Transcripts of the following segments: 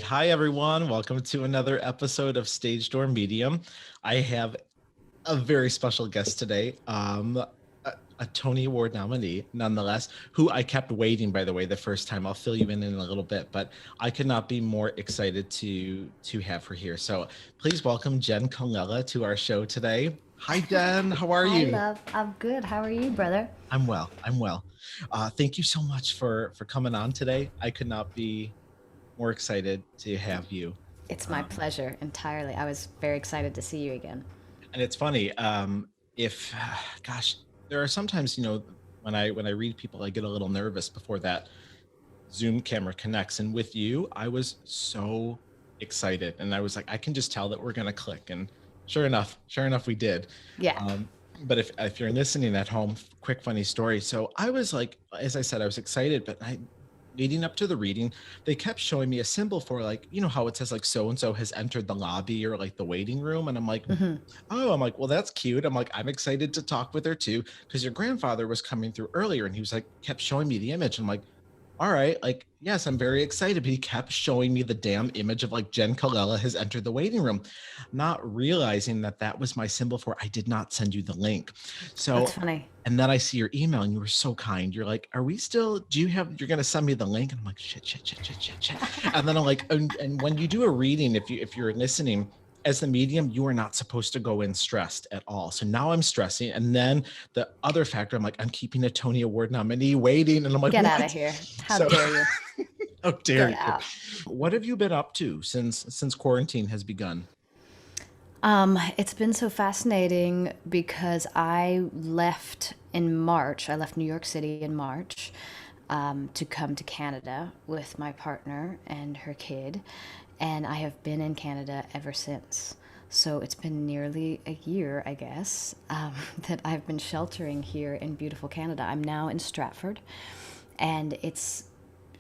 Hi, everyone. Welcome to another episode of Stage Door Medium. I have a very special guest today, a Tony Award nominee, nonetheless, who I kept waiting, by the way, the first time. I'll fill you in a little bit, but I could not be more excited to have her here. So please welcome Jenn Colella to our show today. Hi, Jenn. How are Hi, you? love. I'm good. How are you, brother? I'm well. I'm well. Thank you so much for coming on today. I could not be more excited to have you. It's my Um, pleasure entirely. I was very excited to see you again. and it's funny, if gosh, there are sometimes, when I read people, I get a little nervous before that Zoom camera connects. And with you, I was so excited, and I was like, I can just tell that we're gonna click. And sure enough, we did. Yeah. But if you're listening at home, quick funny story. So I was like, as I said, I was excited, but I leading up to the reading, they kept showing me a symbol for, like, how it says like so and so has entered the lobby or like the waiting room, and I'm like, hmm oh, I'm like, well, that's cute. I'm like, I'm excited to talk with her too, because your grandfather was coming through earlier and he was like, kept showing me the image. I'm like, all right, like, yes, I'm very excited. But he kept showing me the damn image of like Jenn Colella has entered the waiting room, not realizing that that was my symbol for I did not send you the link. That's So, funny. and then I see your email and you were so kind. You're like, are we still, you're going to send me the link? And I'm like, shit. And then I'm like, and when you do a reading, if you're listening, as the medium, you are not supposed to go in stressed at all. So now I'm stressing. And then the other factor, I'm like, I'm keeping a Tony Award nominee waiting. And I'm like, Get out of what? here. How So dare you? how dare Get you? out. What have you been up to since quarantine has begun? It's been so fascinating because I left in March. I left New York City in March to come to Canada with my partner and her kid. And I have been in Canada ever since. So it's been nearly a year, I guess, that I've been sheltering here in beautiful Canada. I'm now in Stratford, and it's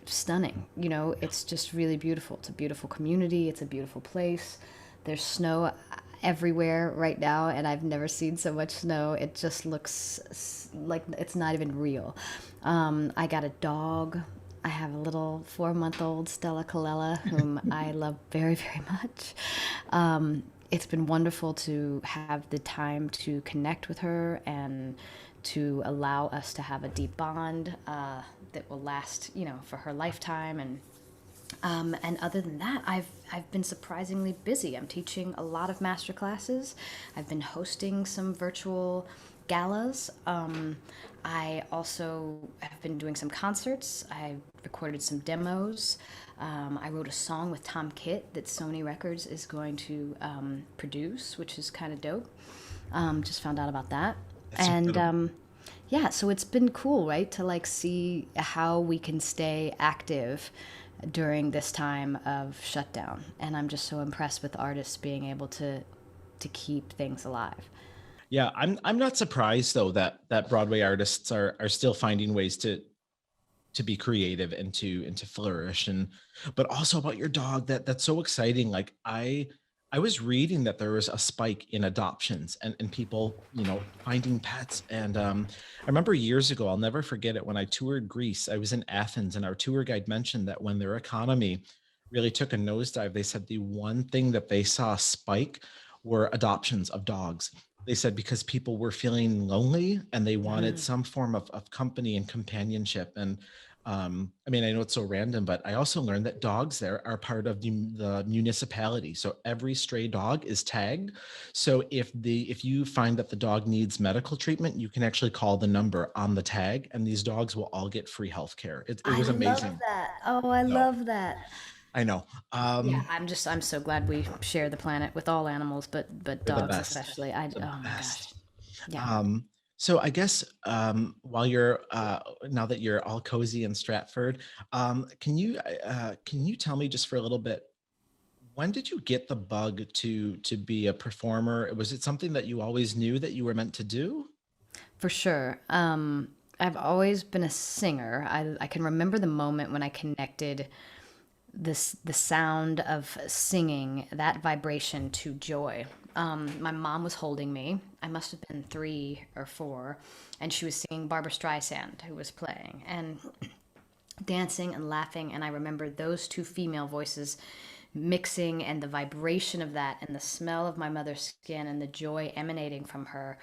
stunning. It's just really beautiful. It's a beautiful community. It's a beautiful place. There's snow everywhere right now, and I've never seen so much snow. It just looks like it's not even real. I got a dog. I have a little 4-month-old Stella Colella, whom I love very, very much. It's been wonderful to have the time to connect with her and to allow us to have a deep bond that will last, for her lifetime. And other than that, I've been surprisingly busy. I'm teaching a lot of master classes. I've been hosting some virtual galas. I also have been doing some concerts. I recorded some demos. I wrote a song with Tom Kitt that Sony Records is going to produce, which is kind of dope. Just found out about that. That's And incredible. yeah, so it's been cool, right, to like see how we can stay active during this time of shutdown. And I'm just so impressed with artists being able to keep things alive. Yeah, I'm not surprised though that Broadway artists are still finding ways to be creative and to flourish. And but also about your dog, that's so exciting. Like I was reading that there was a spike in adoptions and people, finding pets. And I remember years ago, I'll never forget it, when I toured Greece. I was in Athens, and our tour guide mentioned that when their economy really took a nosedive, they said the one thing that they saw spike were adoptions of dogs. They said because people were feeling lonely and they wanted some form of company and companionship. And I mean, I know it's so random, but I also learned that dogs there are part of the municipality. So every stray dog is tagged. So if you find that the dog needs medical treatment, you can actually call the number on the tag, and these dogs will all get free health care. It I was love amazing. that. Oh, I No, love that. I know. Yeah, I'm so glad we share the planet with all animals, but They're the dogs best. especially. The Oh my gosh. best. Yeah. Um, so I guess while you're now that you're all cozy in Stratford, can you tell me just for a little bit, when did you get the bug to be a performer? Was it something that you always knew that you were meant to do? For sure. I've always been a singer. I can remember the moment when I connected the sound of singing, that vibration, to joy. My mom was holding me. I must have been 3 or 4, and she was singing Barbara Streisand, who was playing. And dancing and laughing. And I remember those two female voices mixing, and the vibration of that, and the smell of my mother's skin, and the joy emanating from her.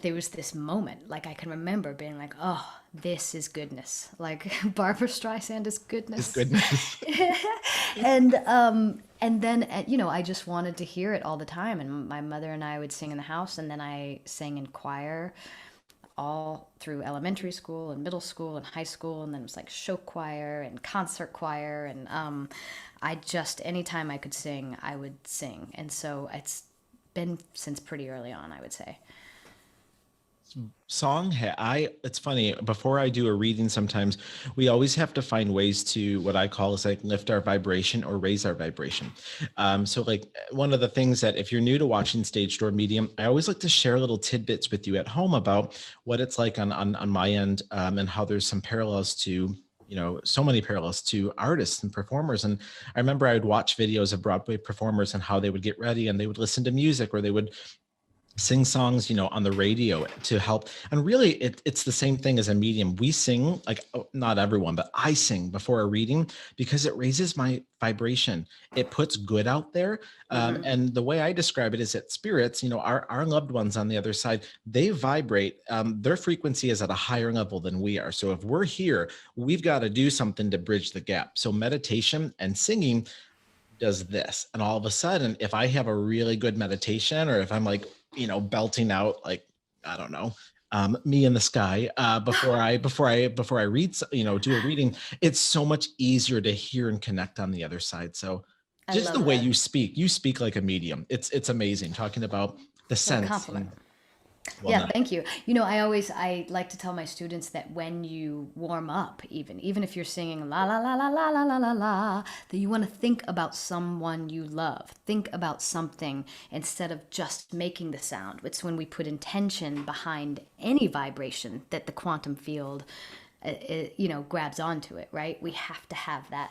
There was this moment, like I can remember being like, oh, this is goodness. Like Barbara Streisand is His goodness. goodness. And then I just wanted to hear it all the time. And my mother and I would sing in the house, and then I sang in choir all through elementary school and middle school and high school, and then it was like show choir and concert choir, and I just, anytime I could sing, I would sing. And so it's been since pretty early on, I would say. It's funny, before I do a reading, sometimes we always have to find ways to, what I call is like lift our vibration or raise our vibration. So like one of the things that, if you're new to watching stage door medium, I always like to share little tidbits with you at home about what it's like on my end, and how there's some parallels to, so many parallels to artists and performers. And I remember I would watch videos of Broadway performers and how they would get ready, and they would listen to music, or they would sing songs, on the radio to help. And really, it's the same thing as a medium. We sing, like, not everyone, but I sing before a reading because it raises my vibration. It puts good out there. And the way I describe it is that spirits, our loved ones on the other side, they vibrate. Their frequency is at a higher level than we are. So if we're here, we've got to do something to bridge the gap. So meditation and singing does this. And all of a sudden, if I have a really good meditation, or if I'm like, belting out, like, I don't know, me in the sky, before I read, do a reading, it's so much easier to hear and connect on the other side. So I just the love way that. you speak like a medium. It's amazing, talking about the What a sense. compliment. Well, Yeah, not. thank you. I like to tell my students that when you warm up, even if you're singing la la la la la la la la la, that you want to think about someone you love. Think about something instead of just making the sound. It's when we put intention behind any vibration that the quantum field, grabs onto it, right? We have to have that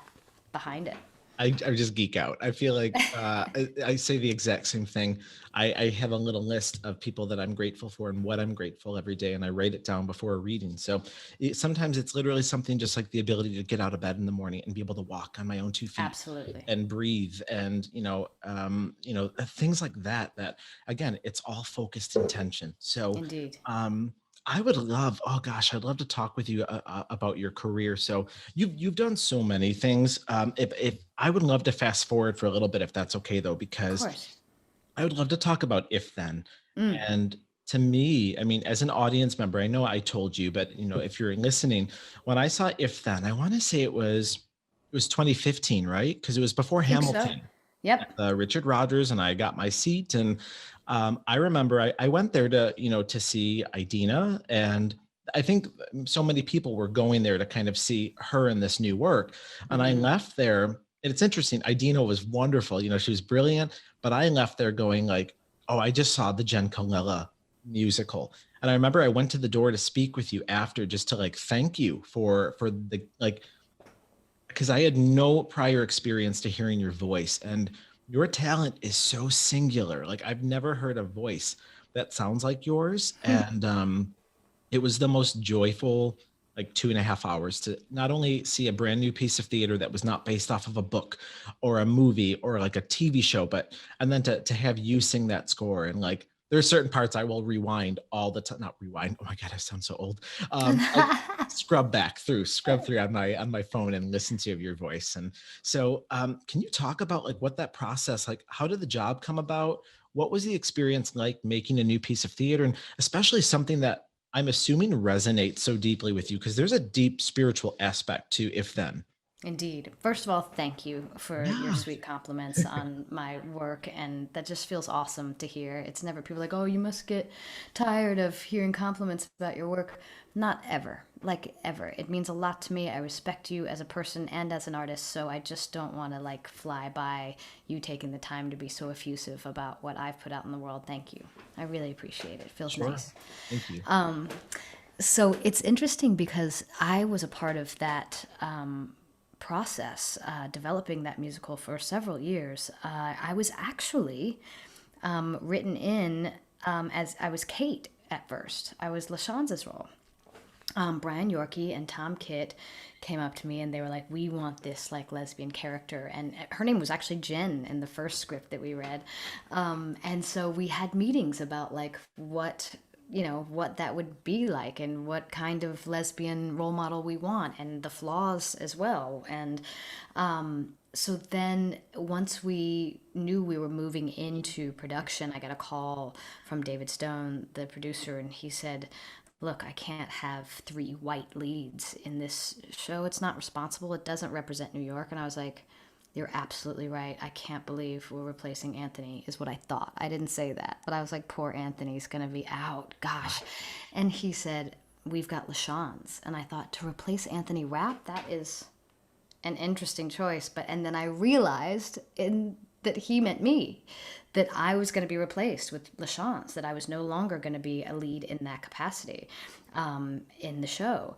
behind it. I just geek out. I feel like I say the exact same thing. I have a little list of people that I'm grateful for and what I'm grateful every day, and I write it down before a reading. So sometimes it's literally something just like the ability to get out of bed in the morning and be able to walk on my own 2 feet Absolutely. and breathe, and things like that. That, again, it's all focused intention. So Indeed. I would love, oh gosh, I'd love to talk with you about your career. So you've done so many things. If I would love to fast forward for a little bit, if that's okay though, Of because course. I would love to talk about If Then. Mm. And to me, I mean, as an audience member, I know I told you, but if you're listening, when I saw If Then, I want to say it was 2015, right? Because it was before I think so. Hamilton, Yep. Richard Rodgers, and I got my seat. And I remember I went there to see Idina, and I think so many people were going there to kind of see her in this new work. And I left there, and it's interesting. Idina was wonderful. She was brilliant, but I left there going like, oh, I just saw the Jenn Colella musical. And I remember I went to the door to speak with you after, just to like thank you for the, like, because I had no prior experience to hearing your voice, and your talent is so singular. Like, I've never heard a voice that sounds like yours. And it was the most joyful, like, 2.5 hours to not only see a brand new piece of theater that was not based off of a book or a movie or like a TV show, but and then to have you sing that score. And like, there's certain parts I will rewind all the time. Not rewind. Oh my God, I sound so old. Like, scrub through on my phone and listen to your voice. And so can you talk about like what that process, like, how did the job come about? What was the experience like making a new piece of theater, and especially something that I'm assuming resonates so deeply with you, because there's a deep spiritual aspect to If Then. Indeed. First of all, thank you for your Yeah. sweet compliments on my work. And that just feels awesome to hear. It's never people like, oh, you must get tired of hearing compliments about your work. Not ever, like ever. It means a lot to me. I respect you as a person and as an artist. So I just don't want to like fly by you taking the time to be so effusive about what I've put out in the world. Thank you. I really appreciate it. It feels Sure. nice. Thank you. So it's interesting because I was a part of that process, developing that musical for several years. I was actually written in as I was Kate at first. I was LaShance's role. Brian Yorkie and Tom Kitt came up to me and they were like, "We want this like lesbian character," and her name was actually Jenn in the first script that we read, and so we had meetings about like what that would be like and what kind of lesbian role model we want and the flaws as well. And so then once we knew we were moving into production, I got a call from David Stone, the producer, and he said, "Look, I can't have three white leads in this show. It's not responsible. It doesn't represent New York." And I was like, "You're absolutely right. I can't believe we're replacing Anthony," is what I thought. I didn't say that, but I was like, "Poor Anthony's going to be out. Gosh." And he said, "We've got LaShawne's." And I thought, to replace Anthony Rapp, that is an interesting choice. And then I realized that he meant me, that I was going to be replaced with LaShawne's, that I was no longer going to be a lead in that capacity in the show.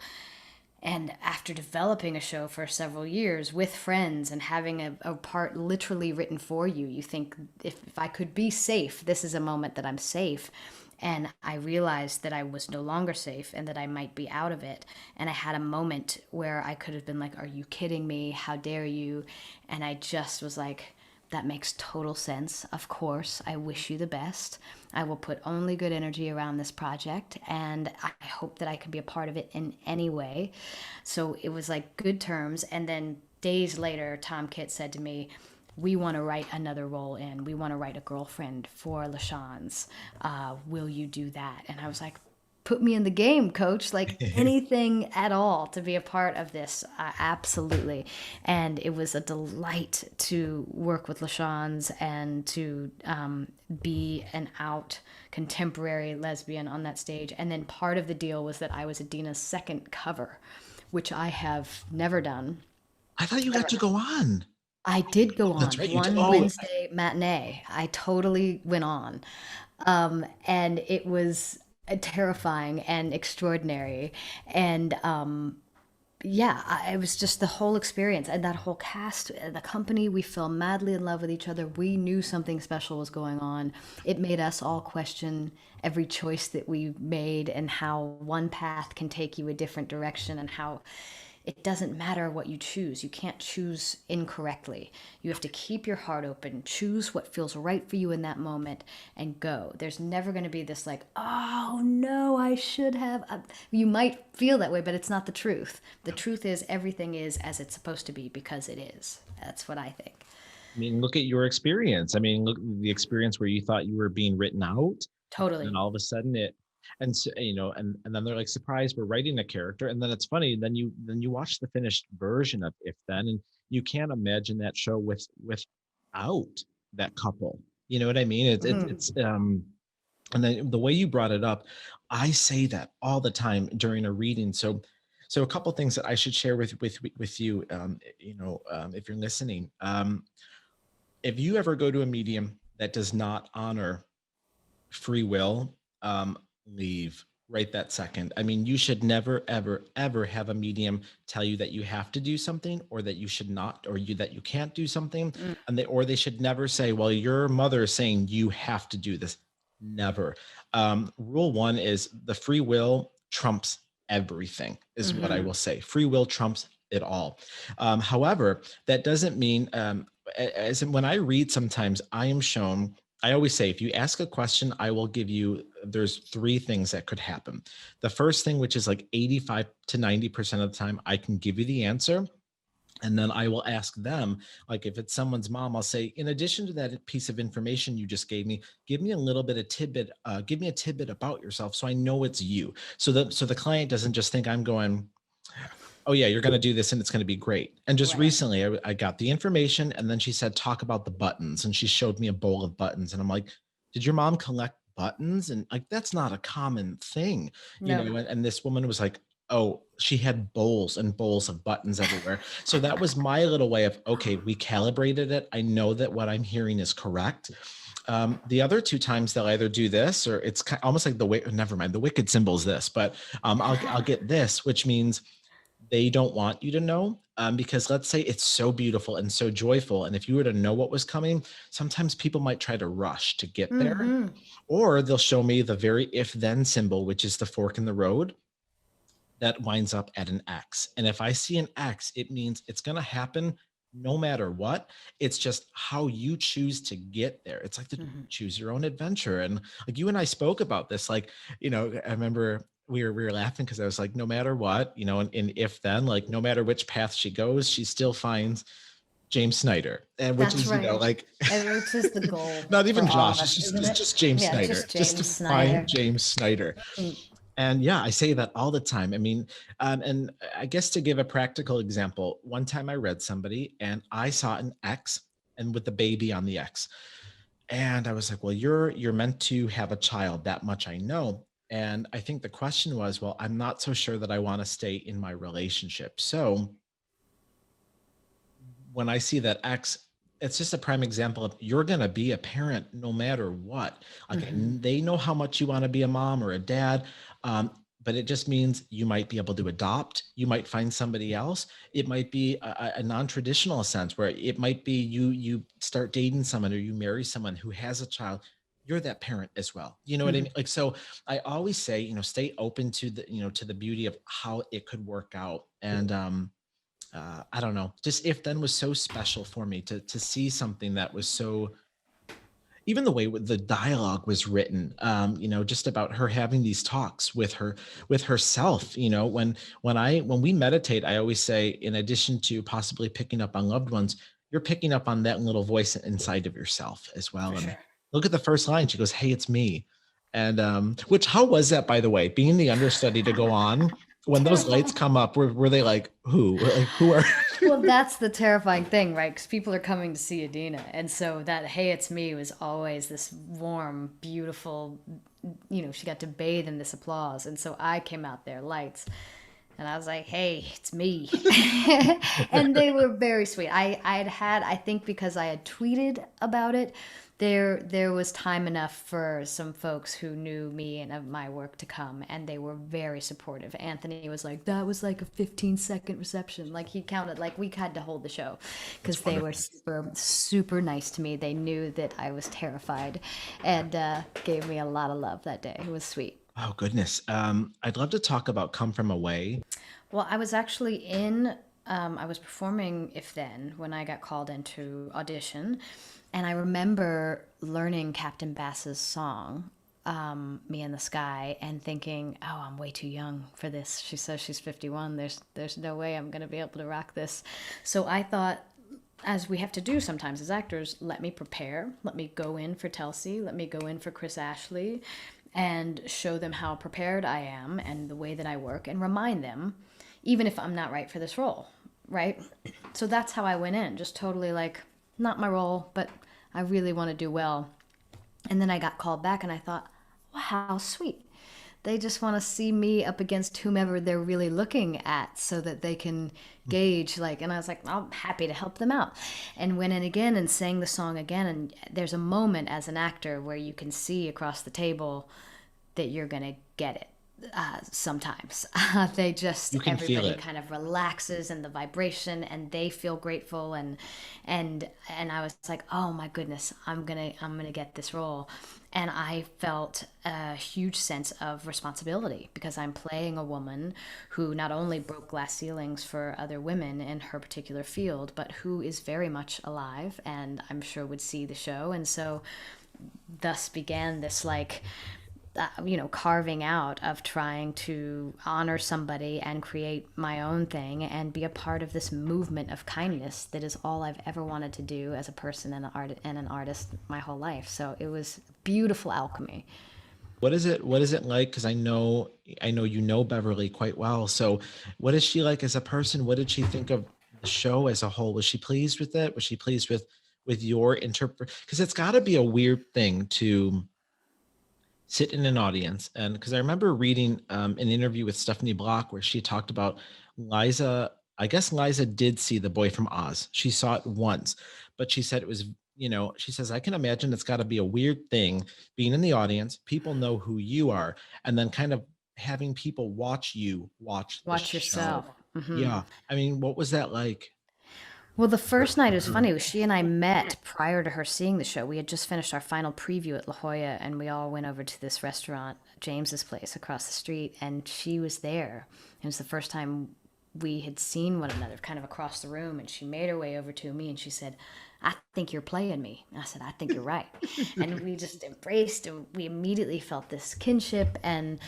And after developing a show for several years with friends and having a part literally written for you, you think, if I could be safe, this is a moment that I'm safe. And I realized that I was no longer safe and that I might be out of it. And I had a moment where I could have been like, "Are you kidding me? How dare you?" And I just was like, "That makes total sense. Of course, I wish you the best. I will put only good energy around this project, and I hope that I can be a part of it in any way." So it was like good terms. And then days later, Tom Kitt said to me, "We want to write another role in. We want to write a girlfriend for LaShawne's. Will you do that?" And I was like, "Put me in the game, coach, like anything at all to be a part of this." Absolutely. And it was a delight to work with LaShawne's and to be an out contemporary lesbian on that stage. And then part of the deal was that I was Adina's second cover, which I have never done. I thought you got to go on. I did go That's on right. You did. one Oh, Wednesday matinee. I totally went on. And it was terrifying and extraordinary. And yeah, it was just the whole experience and that whole cast, the company, we fell madly in love with each other. We knew something special was going on. It made us all question every choice that we made and how one path can take you a different direction, and how it doesn't matter what you choose. You can't choose incorrectly. You have to keep your heart open, choose what feels right for you in that moment, and go. There's never going to be this like, "Oh no, I should have." You might feel that way, but it's not the truth. The truth is everything is as it's supposed to be because it is. That's what I think. I mean, look at your experience. I mean, look the experience where you thought you were being written out, and then Totally. all of a sudden it, and so, and then they're like, "Surprise, we're writing a character," and then it's funny. Then you watch the finished version of If Then, and you can't imagine that show without that couple. You know what I mean? Mhm. It's and then the way you brought it up, I say that all the time during a reading. So a couple things that I should share with you, if you're listening. If you ever go to a medium that does not honor free will, leave right that second. I mean, you should never, ever, ever have a medium tell you that you have to do something, or that you should not, or that you can't do something. Mm. Or they should never say, "Well, your mother is saying you have to do this." Never. Rule one is the free will trumps everything, is what I Mhm. will say. Free will trumps it all. However, that doesn't mean, as in when I read, sometimes I am shown, I always say, if you ask a question, I will give you, there's three things that could happen. The first thing, which is like 85 to 90% of the time, I can give you the answer. And then I will ask them, like if it's someone's mom, I'll say, in addition to that piece of information you just gave me, give me a little bit of tidbit, give me a tidbit about yourself so I know it's you. So the client doesn't just think I'm going, "Oh yeah, you're going to do this and it's going to be great." And just Right. recently I got the information, and then she said, "Talk about the buttons." And she showed me a bowl of buttons. And I'm like, "Did your mom collect buttons?" And like, that's not a common thing, No. and this woman was like, "Oh, she had bowls and bowls of buttons everywhere." So that was my little way of, okay, we calibrated it. I know that what I'm hearing is correct. The other two times they'll either do this, or it's almost like never mind, the wicked symbol is this, but I'll get this, which means they don't want you to know, because let's say it's so beautiful and so joyful, and if you were to know what was coming, sometimes people might try to rush to get there, Mhm. or they'll show me the very if then symbol, which is the fork in the road. that winds up at an X. And if I see an X, it means it's going to happen no matter what. It's just how you choose to get there. It's like the Mhm. choose your own adventure. And like you and I spoke about this, like, I remember we were laughing because I was like, no matter what, and if then, like, no matter which path she goes, she still finds James Snyder, and which That's is, right. like, And which is the goal not for even all of Josh. us, It's isn't just, it? just James Yeah, Snyder, just just to James find Snyder. James Snyder. Mm. And yeah, I say that all the time. I mean, and I guess to give a practical example, one time I read somebody and I saw an X and with the baby on the X. And I was like, well, you're meant to have a child, that much I know. And I think the question was, well, I'm not so sure that I want to stay in my relationship. So when I see that X, it's just a prime example of you're going to be a parent no matter what. Like, Mhm. they know how much you want to be a mom or a dad. But it just means you might be able to adopt. You might find somebody else. It might be a non-traditional sense where it might be you start dating someone or you marry someone who has a child. You're that parent as well. You know what I mean? Mhm. Like, so I always say, stay open to the beauty of how it could work out. And I don't know, just if then was so special for me to see something that was so, even the way the dialogue was written, just about her having these talks with herself. When we meditate, I always say, in addition to possibly picking up on loved ones, you're picking up on that little voice inside of yourself as For well. And sure. look at the first line. She goes, "Hey, it's me." And which, how was that, by the way, being the understudy to go on when those lights Terrifying. come up? Were they like, who? Like, who are? Well, that's the terrifying thing, right? Because people are coming to see Adina. And so that, hey, it's me was always this warm, beautiful, she got to bathe in this applause. And so I came out there, lights, and I was like, hey, it's me. And they were very sweet. I think because I had tweeted about it, there was time enough for some folks who knew me and of my work to come, and they were very supportive. Anthony was like, that was like a 15-second reception. Like, he counted, like, we had to hold the show because That's they were wonderful. super, super nice to me. They knew that I was terrified and gave me a lot of love that day. It was sweet. Oh goodness. I'd love to talk about Come From Away. Well, I was actually I was performing If Then when I got called in to audition. And I remember learning Captain Bass's song, Me in the Sky, and thinking, oh, I'm way too young for this. She says she's 51. There's no way I'm going to be able to rock this. So I thought, as we have to do sometimes as actors, let me prepare. Let me go in for Telsey. Let me go in for Chris Ashley and show them how prepared I am and the way that I work and remind them, even if I'm not right for this role, right? So that's how I went in, just totally like, not my role, but I really want to do well. And then I got called back and I thought, wow, how sweet. They just want to see me up against whomever they're really looking at so that they can gauge, like, and I was like, I'm happy to help them out. And went in again and sang the song again. And there's a moment as an actor where you can see across the table that you're going to get it. Sometimes they just, You can feel everybody it. kind of relaxes and the vibration and they feel grateful, and I was like, oh my goodness, I'm gonna get this role. And I felt a huge sense of responsibility because I'm playing a woman who not only broke glass ceilings for other women in her particular field, but who is very much alive and I'm sure would see the show. And so thus began this, like, carving out of trying to honor somebody and create my own thing and be a part of this movement of kindness that is all I've ever wanted to do as a person and an artist my whole life. So it was beautiful alchemy. What is it like? Because I know Beverly quite well. So what is she like as a person? What did she think of the show as a whole? Was she pleased with it? Was she pleased with your interpret? Because it's got to be a weird thing to sit in an audience. And because I remember reading an interview with Stephanie Block where she talked about Liza. I guess Liza did see The Boy from Oz. She saw it once, but she said it was, she says, I can imagine it's got to be a weird thing being in the audience. People know who you are, and then kind of having people watch you watch the Watch show. yourself. Hmm. Yeah. I mean, what was that like? Well, the first night, it was funny. She and I met prior to her seeing the show. We had just finished our final preview at La Jolla, and we all went over to this restaurant, James's place across the street, and she was there. It was the first time we had seen one another, kind of across the room, and she made her way over to me and she said, "I think you're playing me." And I said, "I think you're right." And we just embraced, and we immediately felt this kinship. And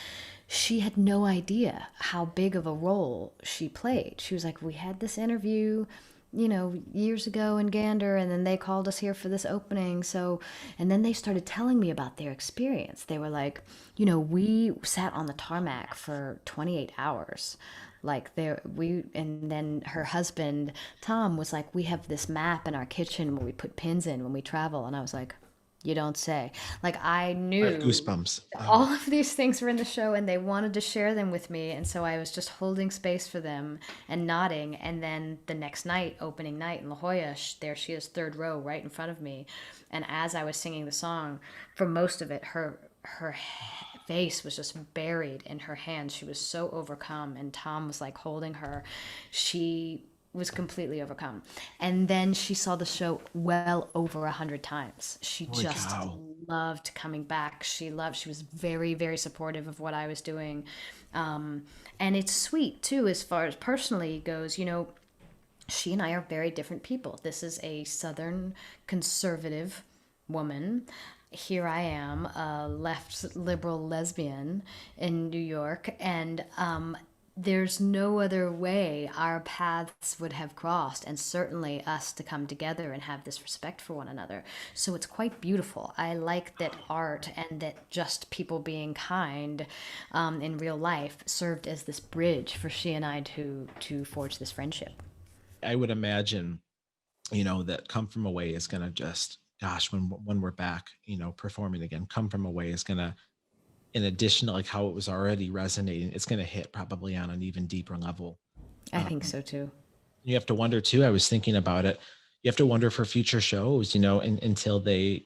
she had no idea how big of a role she played. She was like, "We had this interview, years ago in Gander, and then they called us here for this opening." So, and then they started telling me about their experience. They were like, "We sat on the tarmac for 28 hours." Like and then her husband, Tom, was like, "We have this map in our kitchen where we put pins in when we travel." And I was like, "You don't say." Like, I I have knew goosebumps. all of these things were in the show and they wanted to share them with me, and so I was just holding space for them and nodding. And then the next night, opening night in La Jolla, there she is, third row, right in front of me. And as I was singing the song, for most of it, her face was just buried in her hands. She was so overcome, and Tom was like holding her. She was completely overcome. And then she saw the show well over 100 times. She Holy just cow. loved coming back. She was very, very supportive of what I was doing. And it's sweet too, as far as personally goes. She and I are very different people. This is a Southern conservative woman. Here I am, a left liberal lesbian in New York, and there's no other way our paths would have crossed, and certainly us to come together and have this respect for one another. So it's quite beautiful. I like that art and that just people being kind in real life served as this bridge for she and I to forge this friendship. I would imagine, that Come From Away is going to just, gosh, when we're back, performing again, Come From Away is going to, in addition to like how it was already resonating, it's going to hit probably on an even deeper level. I think so too. You have to wonder too, I was thinking about it, you have to wonder for future shows, until they,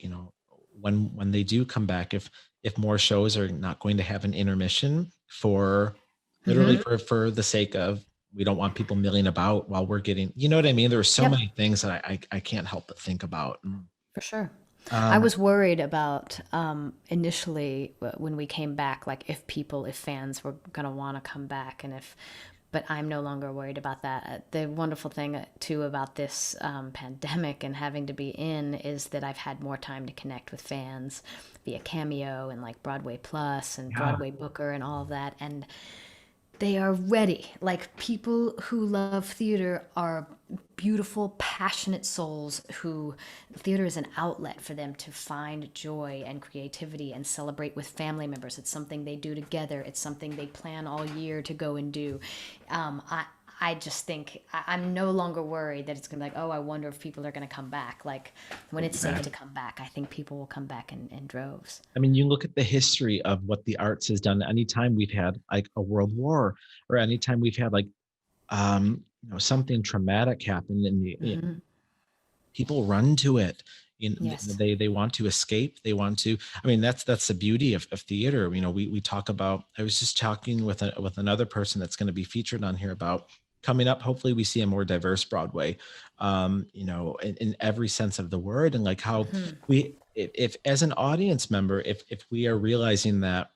when they do come back, if more shows are not going to have an intermission for literally for the sake of, we don't want people milling about while we're getting, you know what I mean? There are so Yep. many things that I can't help but think about. For sure. I Um, was worried about initially when we came back, like if fans were going to want to come back, but I'm no longer worried about that. The wonderful thing too about this pandemic and having to be in is that I've had more time to connect with fans via Cameo and like Broadway Plus and yeah, Broadway Booker and all of that. And they are ready. Like, people who love theater are beautiful, passionate souls who theater is an outlet for them to find joy and creativity and celebrate with family members. It's something they do together. It's something they plan all year to go and do. I just think I'm no longer worried that it's going to be like, oh, I wonder if people are going to come back. Like, when it's safe to come back, I think people will come back in droves. I mean, you look at the history of what the arts has done. Anytime we've had like a world war, or anytime we've had like something traumatic happen, and people run to it. Yes. They want to escape. They want to. I mean, that's the beauty of theater. We talk about. I was just talking with another person that's going to be featured on here about coming up. Hopefully, we see a more diverse Broadway. In every sense of the word, and like how if as an audience member, if we are realizing that,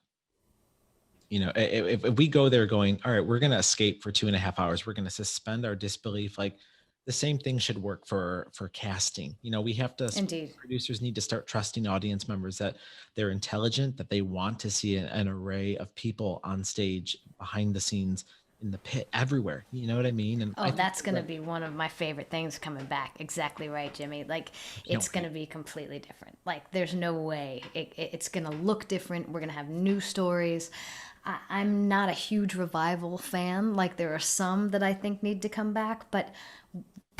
if we go there going, all right, we're going to escape for 2.5 hours, we're going to suspend our disbelief, like the same thing should work for casting. We have to, Indeed. producers need to start trusting audience members that they're intelligent, that they want to see an array of people on stage, behind the scenes, in the pit, everywhere. You know what I mean? And I Oh, think that's going to be one of my favorite things coming back. Exactly right, Jimmy. Like, I can't it's going to wait. be completely different. Like, there's no way. It's going to look different. We're going to have new stories. I'm not a huge revival fan. Like, there are some that I think need to come back, but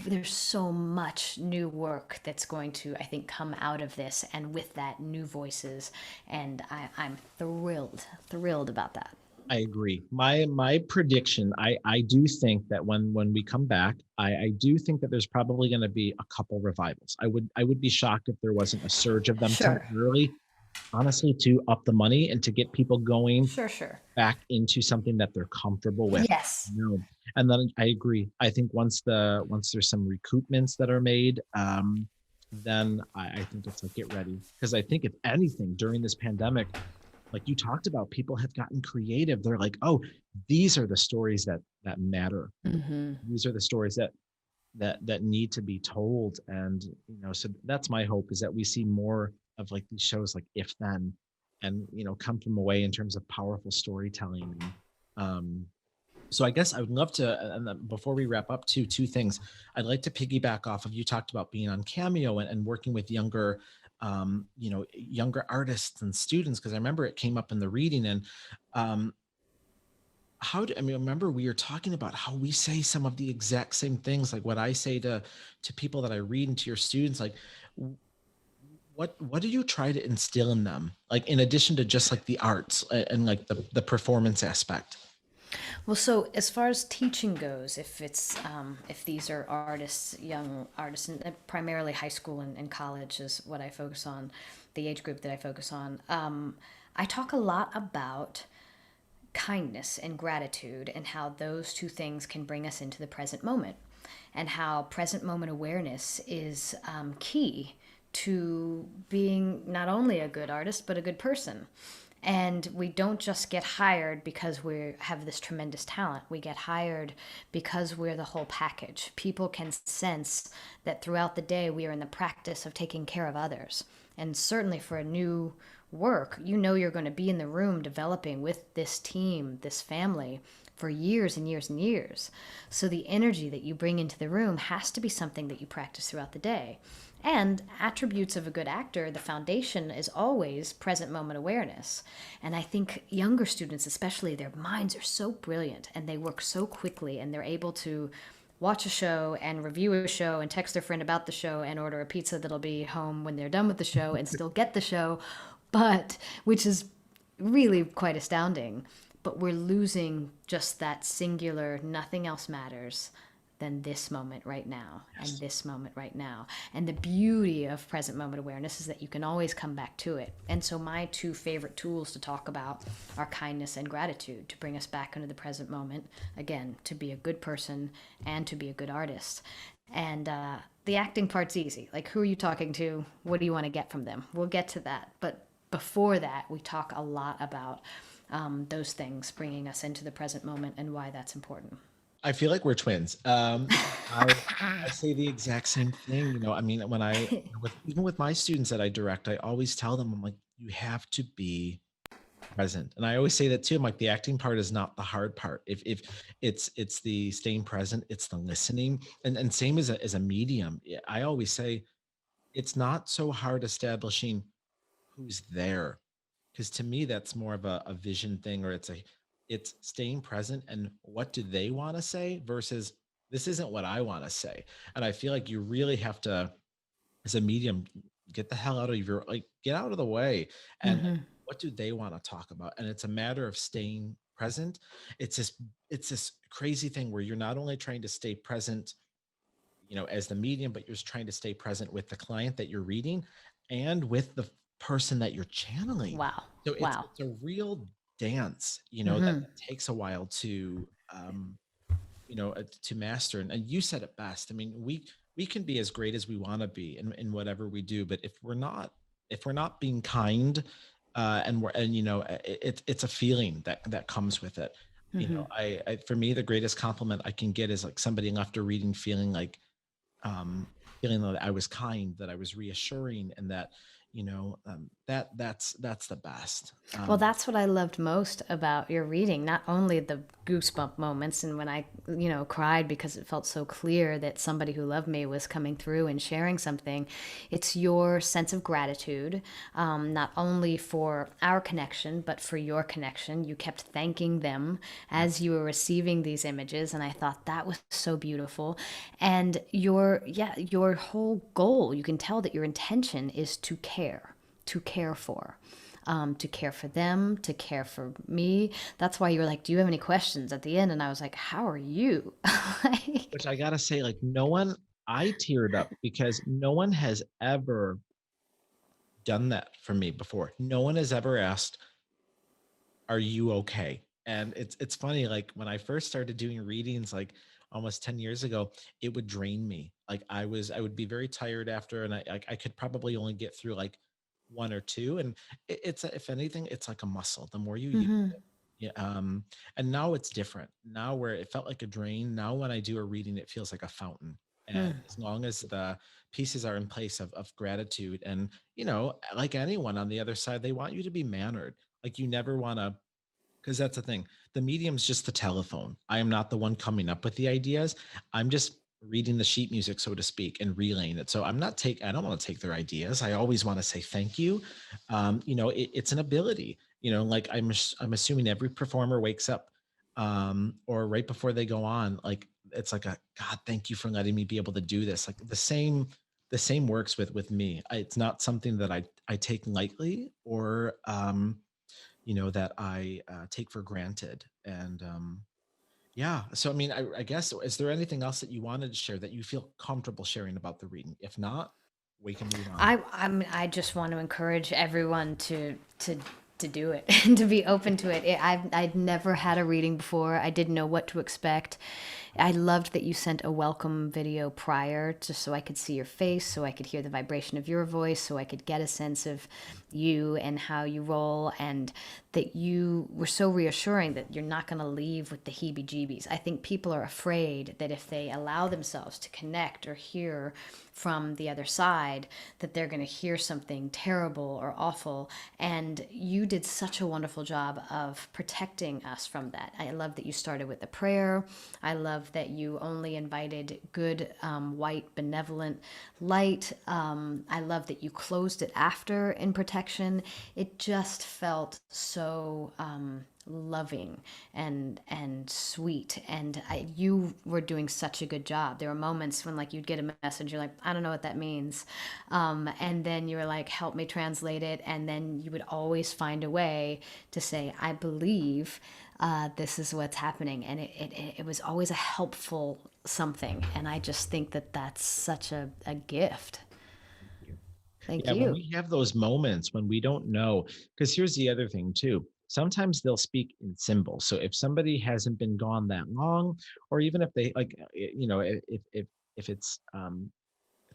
there's so much new work that's going to, I think, come out of this. And with that, new voices. And I'm thrilled about that. I agree. My prediction, I do think that when we come back, I do think that there's probably going to be a couple revivals. I would be shocked if there wasn't a surge of them Sure. temporarily. honestly to up the money and to get people going Sure, sure. back into something that they're comfortable with. Yes. And then I agree. I think once there's some recoupments that are made, then I think it's like get ready. Because I think if anything during this pandemic, like you talked about, people have gotten creative. They're like, oh, these are the stories that matter. Hmm. These are the stories that need to be told. And so that's my hope, is that we see more of like these shows like If Then, and come from away in terms of powerful storytelling. And so I guess I would love to, and then before we wrap up, two things I'd like to piggyback off of. You talked about being on Cameo and working with younger artists and students, because I remember it came up in the reading. And um, remember we were talking about how we say some of the exact same things, like what I say to people that I read, and to your students. Like, what do you try to instill in them, like in addition to just like the arts and like the performance aspect? Well, so as far as teaching goes, if these are artists, young artists, and primarily high school and college is what I focus on, the age group that I focus on. I talk a lot about kindness and gratitude and how those two things can bring us into the present moment, and how present moment awareness is key to being not only a good artist but a good person. And we don't just get hired because we have this tremendous talent. We get hired because we're the whole package. People can sense that throughout the day we are in the practice of taking care of others. And certainly for a new work, you're going to be in the room developing with this team, this family, for years and years and years. So the energy that you bring into the room has to be something that you practice throughout the day. And attributes of a good actor, the foundation is always present moment awareness. And I think younger students, especially, their minds are so brilliant and they work so quickly, and they're able to watch a show and review a show and text their friend about the show and order a pizza that'll be home when they're done with the show and still get the show, but which is really quite astounding. But we're losing just that singular, nothing else matters than this moment right now, and this moment right now. And the beauty of present moment awareness is that you can always come back to it. And so my two favorite tools to talk about are kindness and gratitude, to bring us back into the present moment, again, to be a good person and to be a good artist. And the acting part's easy. Like, who are you talking to? What do you want to get from them? We'll get to that. But before that, we talk a lot about those things, bringing us into the present moment and why that's important. I feel like we're twins. I say the exact same thing. I mean, when even with my students that I direct, I always tell them, I'm like, you have to be present. And I always say that too. I'm like, the acting part is not the hard part. If it's the staying present, it's the listening. And same as a medium. Yeah, I always say it's not so hard establishing who's there, because to me that's more of a vision thing, or it's staying present and what do they want to say versus this isn't what I want to say. And I feel like you really have to, as a medium, get the hell out of your, like, get out of the way, and Mm-hmm. what do they want to talk about. And it's a matter of staying present. It's this crazy thing where you're not only trying to stay present, as the medium, but you're just trying to stay present with the client that you're reading and with the person that you're channeling. Wow. So it's Wow. it's a real dance, that Mm-hmm. takes a while to master. And you said it best. I mean, we can be as great as we want to be in whatever we do, but if we're not being kind, it's a feeling that comes with it. Mm-hmm. I for me, the greatest compliment I can get is like somebody after reading um, feeling that I was kind, that I was reassuring, and that that's the best. Well, that's what I loved most about your reading. Not only the goosebump moments and when I, cried because it felt so clear that somebody who loved me was coming through and sharing something. It's your sense of gratitude, not only for our connection, but for your connection. You kept thanking them as you were receiving these images, and I thought that was so beautiful. And your whole goal, you can tell that your intention is to care for. To care for them, to care for me. That's why you were like, "Do you have any questions?" at the end, and I was like, "How are you?" Like, Which I gotta say, like, no one, I teared up because no one has ever done that for me before. No one has ever asked, are you okay? And it's funny, like when I first started doing readings, like almost 10 years ago, it would drain me. Like I would be very tired after, and I could probably only get through like one or two. And it's if anything, it's like a muscle. The more you use Hmm. it, yeah. And now it's different. Now where it felt like a drain, now when I do a reading, it feels like a fountain. And as long as the pieces are in place of gratitude, and like anyone on the other side, they want you to be mannered. Like you never want to, because that's the thing. The medium's just the telephone. I am not the one coming up with the ideas. I'm just reading the sheet music, so to speak, and relaying it. So I don't want to take their ideas. I always want to say thank you. It's an ability, like I'm assuming every performer wakes up, or right before they go on, like it's like a God, thank you for letting me be able to do this. Like the same works with me. It's not something that I take lightly, or that I take for granted. And yeah, so I mean, I guess, is there anything else that you wanted to share that you feel comfortable sharing about the reading? If not, we can move on. I just want to encourage everyone to do it and to be open to it. I'd never had a reading before. I didn't know what to expect. I loved that you sent a welcome video prior, just so I could see your face, so I could hear the vibration of your voice, so I could get a sense of you and how you roll, and that you were so reassuring that you're not going to leave with the heebie-jeebies. I think people are afraid that if they allow themselves to connect or hear from the other side, that they're going to hear something terrible or awful. And you did such a wonderful job of protecting us from that. I love that you started with a prayer. I love that you only invited good, white, benevolent light. I love that you closed it after in protection. It just felt so loving and sweet, and you were doing such a good job. There were moments when, like, you'd get a message, you're like, I don't know what that means, and then you were like, help me translate it, and then you would always find a way to say, I believe this is what's happening, and it was always a helpful something. And I just think that that's such a gift. Thank Yeah, when you. we have those moments when we don't know, because here's the other thing too. Sometimes they'll speak in symbols. So if somebody hasn't been gone that long, or even if they like, if it's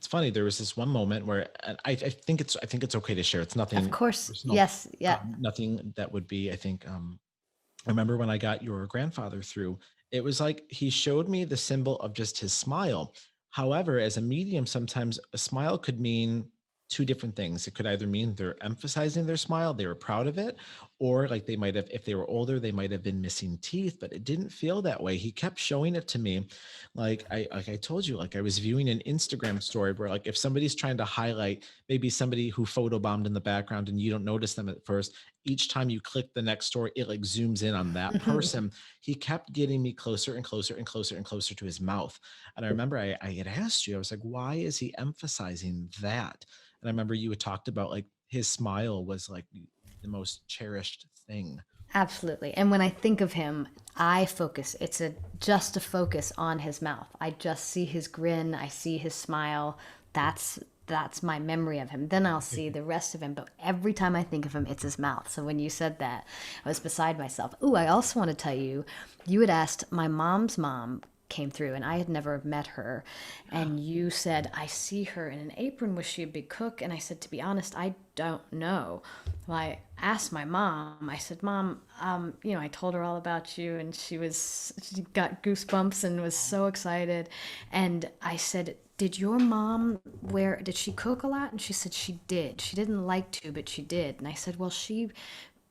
funny. There was this one moment where, and I think it's okay to share. It's Of nothing course. personal, Yes. Yeah. nothing that would be. I think I remember when I got your grandfather through, it was like he showed me the symbol of just his smile. However, as a medium, sometimes a smile could mean two different things. It could either mean they're emphasizing their smile, they were proud of it, or like they might have, if they were older, they might have been missing teeth, but it didn't feel that way. He kept showing it to me. Like I told you, like I was viewing an Instagram story where, like, if somebody's trying to highlight maybe somebody who photobombed in the background and you don't notice them at first, each time you click the next story, it like zooms in on that person. He kept getting me closer and closer and closer and closer to his mouth. And I remember I had asked you, I was like, why is he emphasizing that? And I remember you had talked about like his smile was like the most cherished thing. Absolutely. And when I think of him, I focus. It's just a focus on his mouth. I just see his grin. I see his smile. That's my memory of him. Then I'll see the rest of him. But every time I think of him, it's his mouth. So when you said that, I was beside myself. Ooh, I also want to tell you, you had asked my mom's mom came through, and I had never met her, and you said, I see her in an apron. Was she a big cook? And I said, to be honest, I don't know. Well, I asked my mom. I said, Mom, I told her all about you, and she got goosebumps and was so excited. And I said, did your mom did she cook a lot? And she said she did. She didn't like to, but she did. And I said, well, she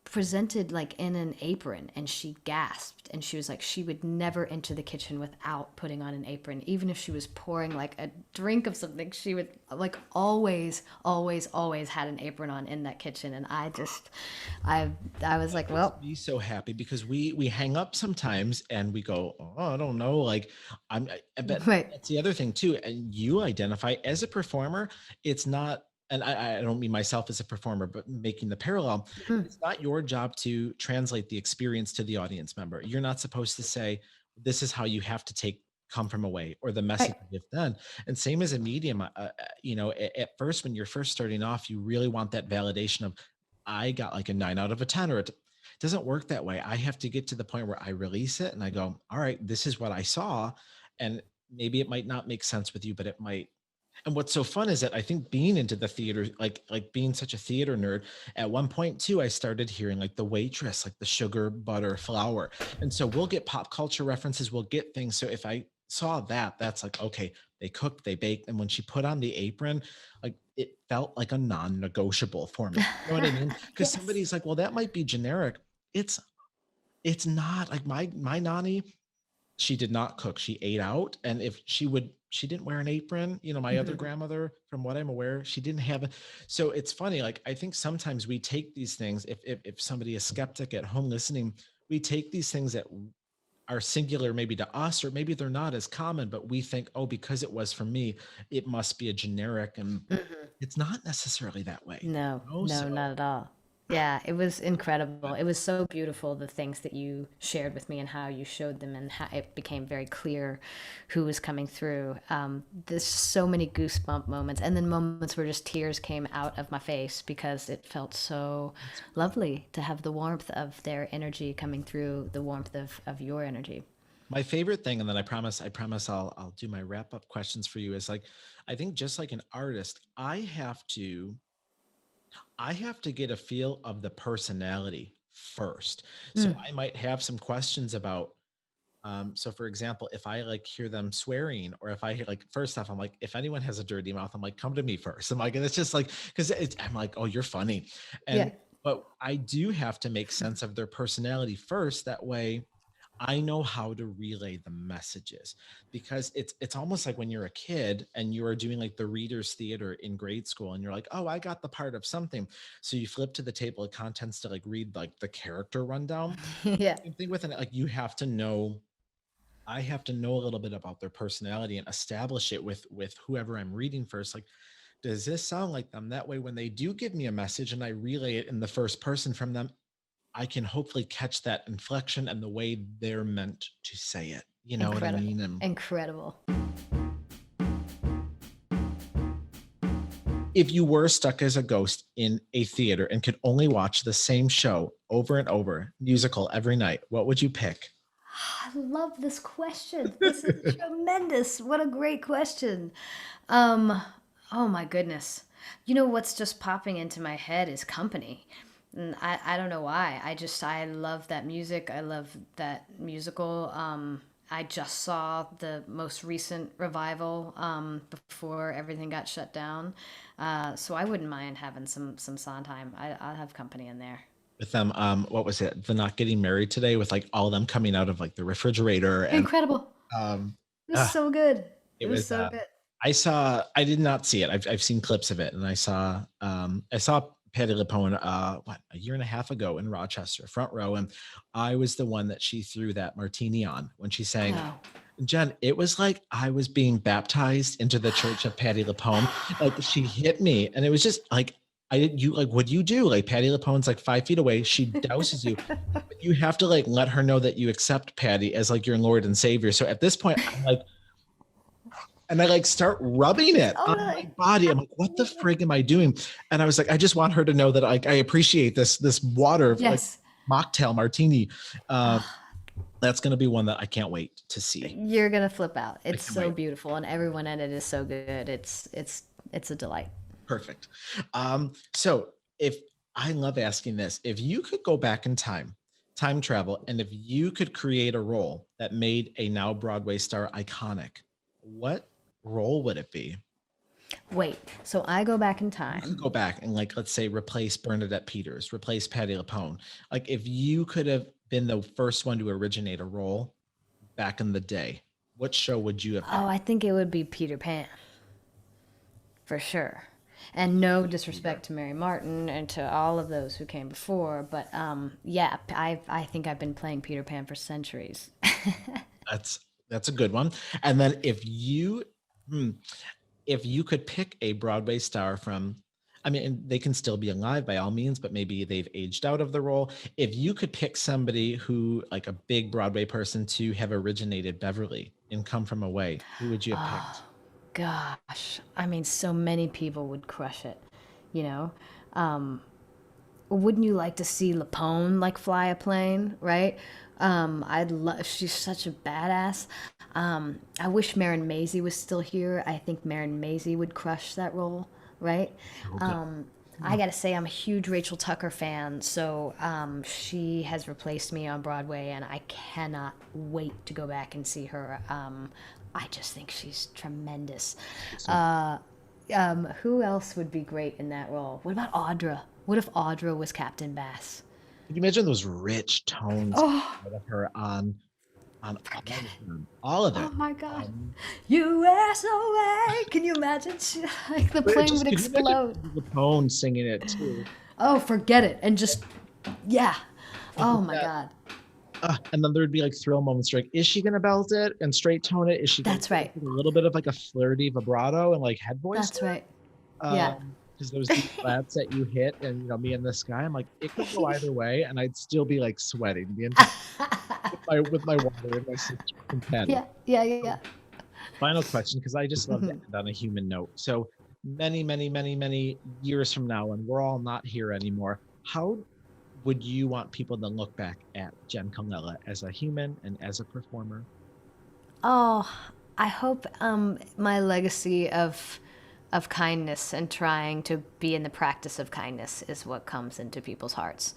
presented like in an apron, and she gasped, and she was like, she would never enter the kitchen without putting on an apron. Even if she was pouring like a drink of something, she would like always had an apron on in that kitchen. And I was like, Makes well, me so happy because we hang up sometimes and we go, oh, I don't know, like I bet right. that's the other thing too. And you identify as a performer. It's not, and I don't mean myself as a performer, but making the parallel, it's not your job to translate the experience to the audience member. You're not supposed to say, this is how you have to take come from a way, or the message Right. you've done. And same as a medium, at first, when you're first starting off, you really want that validation of, I got like a 9 out of a 10, or it doesn't work that way. I have to get to the point where I release it and I go, all right, this is what I saw. And maybe it might not make sense with you, but it might. And what's so fun is that I think being into the theater, like being such a theater nerd, at one point too, I started hearing like the waitress, like the sugar, butter, flour. And so we'll get pop culture references, we'll get things. So if I saw that, that's like, okay, they cooked, they baked. And when she put on the apron, like it felt like a non-negotiable for me. You know what I mean? Because Yes. somebody's like, well, that might be generic. It's it's not. Like my nanny, she did not cook. She ate out. And if she didn't wear an apron. My other Mhm. grandmother, from what I'm aware, she didn't have a. So it's funny. Like I think sometimes we take these things, if somebody is skeptic at home listening, we take these things that are singular maybe to us, or maybe they're not as common, but we think, oh, because it was for me, it must be a generic. And Mhm. it's not necessarily that way. No, So no, not at all. Yeah, it was incredible. It was so beautiful, the things that you shared with me and how you showed them, and how it became very clear who was coming through. There's so many goosebump moments, and then moments where just tears came out of my face because it felt so that's lovely to have the warmth of their energy coming through, the warmth of your energy. my favorite thing. And then I promise I'll do my wrap up questions for you, is like, I think just like an artist, I have to get a feel of the personality first. So Mm. I might have some questions about, so for example, if I like hear them swearing, or if I hear, like, first off, I'm like, if anyone has a dirty mouth, I'm like, come to me first. I'm like, and it's just like, because I'm like, oh, you're funny. Yeah, And but I do have to make sense of their personality first. That way I know how to relay the messages, because it's almost like when you're a kid and you are doing like the readers theater in grade school, and you're like, oh, I got the part of something. So you flip to the table of contents to like read like the character rundown. yeah, Same thing with it. Like you have to know, I have to know a little bit about their personality and establish it with whoever I'm reading first. Like, does this sound like them? That way, when they do give me a message and I relay it in the first person from them, I can hopefully catch that inflection and the way they're meant to say it. You know what I incredible, mean? And incredible. if you were stuck as a ghost in a theater and could only watch the same show over and over, musical every night, what would you pick? I love this question. This is tremendous. What a great question. Um, oh my goodness. You know what's just popping into my head is Company. And I don't know why. I love that music. I love that musical. I just saw the most recent revival before everything got shut down. So I wouldn't mind having some Sondheim. I'll have Company in there. With them, what was it? The Not Getting Married Today, with like all of them coming out of like the refrigerator. And Incredible. um It was uh, so good. it It was was so good. I did not see it. I've seen clips of it, and I saw Patty LuPone a year and a half ago in Rochester, front row, and I was the one that she threw that martini on when she sang. Oh. Jen, it was like I was being baptized into the church of Patty LuPone. Like she hit me, and it was just like, I didn't. You like, what do you do? Like Patty LuPone's like 5 feet away. She douses you, but you have to like let her know that you accept Patty as like your Lord and Savior. So at this point, I'm like, and I like start rubbing it on my Totally. body. I'm like, what the Absolutely. frig am I doing? And I was like, I just want her to know that I appreciate this water, like Yes. mocktail martini. Um, Ah, that's going to be one that I can't wait to see. you're gonna flip out. I It's can so wait. beautiful, and everyone in it is so good. It's a delight. Perfect. So if I love asking this, if you could go back in time travel, and if you could create a role that made a now Broadway star iconic, what role would it be? Wait, so I go back in You could time. go back and, like, let's say, replace Bernadette Peters, replace Patty LuPone. Like if you could have been the first one to originate a role back in the day, what show would you have Oh, picked? I think it would be Peter Pan for sure. And no disrespect to Mary Martin and to all of those who came before, but yeah, I think I've been playing Peter Pan for centuries. That's a good one. And then hmm, if you could pick a Broadway star from, I mean, and they can still be alive by all means, but maybe they've aged out of the role. If you could pick somebody who, like a big Broadway person, to have originated Beverly and Come From Away, who would you have picked? Oh, gosh. I mean, so many people would crush it, you know? Um, wouldn't you like to see Lapone like fly a plane, right? I'd love, she's such a badass. I wish Marin Maisie was still here. I think Marin Maisie would crush that role, right? Okay. I gotta say, I'm a huge Rachel Tucker fan, so she has replaced me on Broadway, and I cannot wait to go back and see her. I just think she's tremendous. Who else would be great in that role? What about Audra? What if Audra was Captain Bass? Can you imagine those rich tones Oh, of her on forget it. all of Oh it? my God. Um, USOA! Can you imagine? Like the but it plane just would could you imagine explode. Lapone singing it too? Oh, forget it. And just, yeah. Look Oh at my that. God. And then there'd be like thrill moments like, is she gonna belt it and straight tone it? Is she gonna That's do it right. with a little bit of like a flirty vibrato and like head voice That's to it? right. Yeah. Because those deep flats that you hit, and me and this guy, I'm like, it could go either way, and I'd still be like sweating the entire with my water and my sister companion. Yeah. Yeah. Yeah. Final question, because I just love to Mhm. end on a human note. So many, many, many, many years from now, when we're all not here anymore, how would you want people to look back at Jenn Colella as a human and as a performer? Oh, I hope my legacy of kindness and trying to be in the practice of kindness is what comes into people's hearts.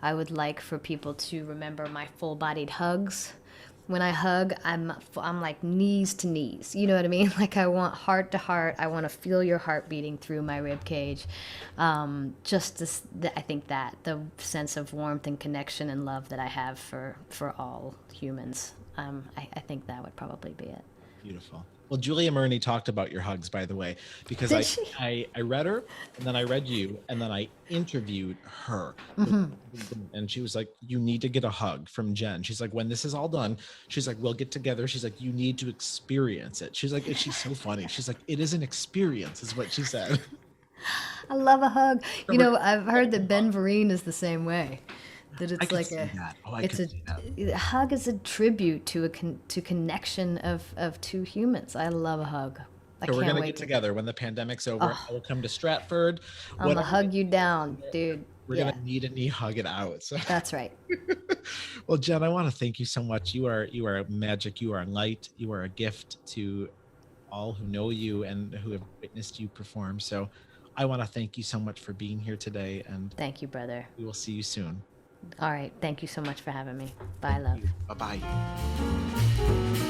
I would like for people to remember my full-bodied hugs. When I hug, I'm like knees to knees. You know what I mean? Like I want heart to heart. I want to feel your heart beating through my rib cage. Just this, I think that the sense of warmth and connection and love that I have for all humans. I think that would probably be it. Beautiful. Well, Julia Murney talked about your hugs, by the way, because Did she? I read her, and then I read you, and then I interviewed her. And she was like, you need to get a hug from Jenn. She's like, when this is all done, she's like, we'll get together. She's like, you need to experience it. She's like, and she's so funny. She's like, it is an experience, is what she said. I love a hug. So You we're know, gonna I've get heard that a Ben hug. Vereen is the same way. That I it's could like see a, that. Oh, I it's could see that. a hug is a tribute to to connection of two humans. I love a hug. I So we're can't gonna wait get to. together when the pandemic's over. Oh, I will come to Stratford. I'm gonna Whatever hug makes you it work, down, dude. we're gonna Yeah, need a knee hug it out. So that's right. well, Jenn, I want to thank you so much. You are magic. You are light. You are a gift to all who know you and who have witnessed you perform. So I want to thank you so much for being here today, and Thank you, brother. we will see you soon. All right. Thank you so much for having me. Bye, Thank love. you. Bye bye.